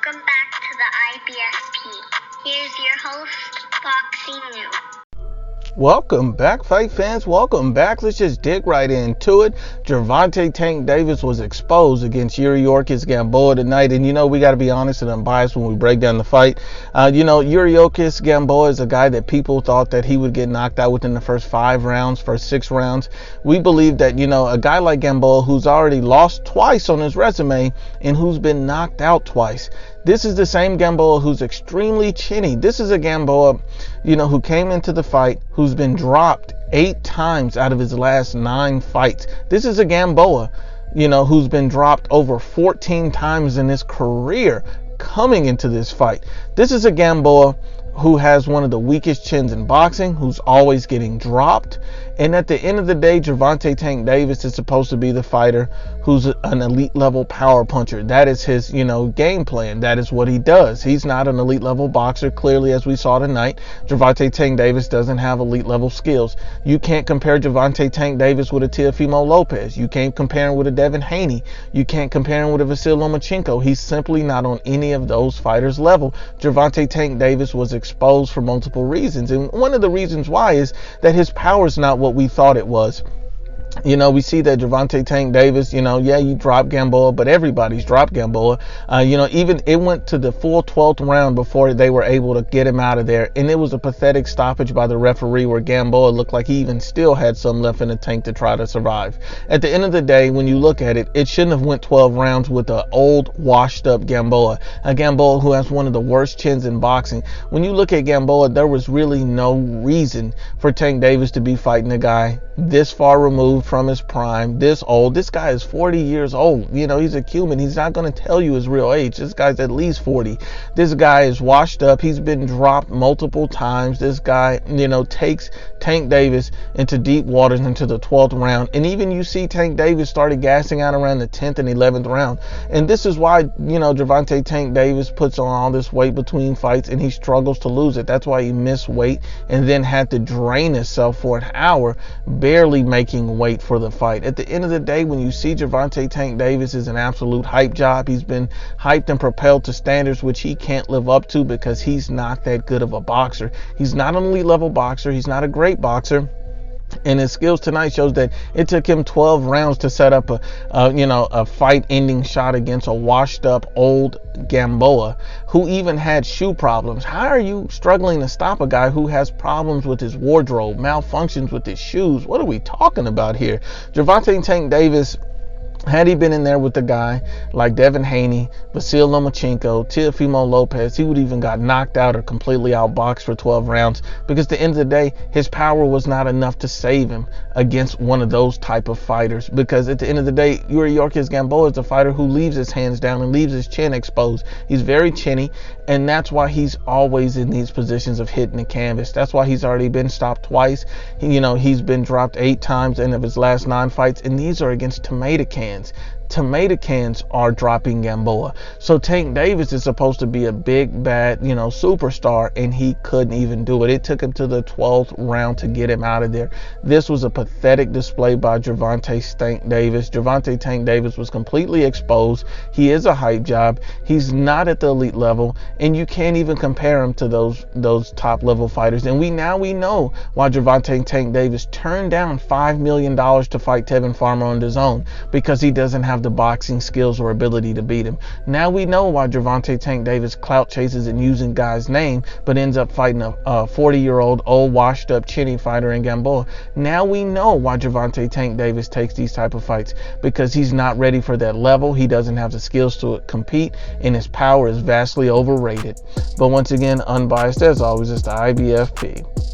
Welcome back to the IBFP. Here's your host, Foxy New. Welcome back, fight fans. Welcome back. Let's just dig right into it. Gervonta Tank Davis was exposed against Yuriorkis Gamboa tonight. And, we got to be honest and unbiased when we break down the fight. Yuriorkis Gamboa is a guy that people thought that he would get knocked out within the first 6 rounds. We believe that, a guy like Gamboa, who's already lost twice on his resume and who's been knocked out twice. This is the same Gamboa who's extremely chinny. This is a Gamboa, who came into the fight, who's been dropped 8 times out of his last 9 fights. This is a Gamboa, who's been dropped over 14 times in his career coming into this fight. This is a Gamboa who has one of the weakest chins in boxing, who's always getting dropped. And at the end of the day, Gervonta Tank Davis is supposed to be the fighter who's an elite level power puncher. That is his, game plan. That is what he does. He's not an elite level boxer. Clearly, as we saw tonight, Gervonta Tank Davis doesn't have elite level skills. You can't compare Gervonta Tank Davis with a Teofimo Lopez. You can't compare him with a Devin Haney. You can't compare him with a Vasyl Lomachenko. He's simply not on any of those fighters' level. Gervonta Tank Davis was exposed for multiple reasons. And one of the reasons why is that his power is not what we thought it was. We see that Gervonta Tank Davis, you drop Gamboa, but everybody's dropped Gamboa. Even it went to the full 12th round before they were able to get him out of there. And it was a pathetic stoppage by the referee where Gamboa looked like he even still had some left in the tank to try to survive. At the end of the day, when you look at it, it shouldn't have went 12 rounds with an old, washed up Gamboa. A Gamboa who has one of the worst chins in boxing. When you look at Gamboa, there was really no reason for Tank Davis to be fighting a guy this far removed from his prime, this old. This guy is 40 years old. He's a Cuban. He's not going to tell you his real age. This guy's at least 40. This guy is washed up. He's been dropped multiple times. This guy, takes Tank Davis into deep waters into the 12th round. And even you see Tank Davis started gassing out around the 10th and 11th round. And this is why, Gervonta Tank Davis puts on all this weight between fights and he struggles to lose it. That's why he missed weight and then had to drain himself for an hour, barely making weight for the fight. At the end of the day, when you see Gervonta Tank Davis is an absolute hype job. He's been hyped and propelled to standards which he can't live up to because he's not that good of a boxer. He's not an elite level boxer. He's not a great boxer. And his skills tonight shows that it took him 12 rounds to set up a fight-ending shot against a washed-up old Gamboa who even had shoe problems. How are you struggling to stop a guy who has problems with his wardrobe, malfunctions with his shoes? What are we talking about here? Gervonta Tank Davis, had he been in there with a guy like Devin Haney, Vasyl Lomachenko, Teofimo Lopez, he would even got knocked out or completely outboxed for 12 rounds because at the end of the day, his power was not enough to save him against one of those type of fighters. Because at the end of the day, Yuriorkis Gamboa is a fighter who leaves his hands down and leaves his chin exposed. He's very chinny, and that's why he's always in these positions of hitting the canvas. That's why he's already been stopped twice. He's been dropped 8 times in of his last 9 fights, and these are against tomato cans. Tomato cans are dropping Gamboa. So Tank Davis is supposed to be a big, bad, superstar, and he couldn't even do it. It took him to the 12th round to get him out of there. This was a pathetic display by Gervonta Tank Davis. Gervonta Tank Davis was completely exposed. He is a hype job. He's not at the elite level, and you can't even compare him to those top level fighters. And we know why Gervonta Tank Davis turned down $5 million to fight Tevin Farmer on DAZN, because he doesn't have the boxing skills or ability to beat him. Now we know why Gervonta Tank Davis clout chases and using guys' name, but ends up fighting a 40-year-old old washed up chinny fighter in Gamboa. Now we know why Gervonta Tank Davis takes these type of fights, because he's not ready for that level. He doesn't have the skills to compete, and his power is vastly overrated. But once again, unbiased as always, it's the IBFP.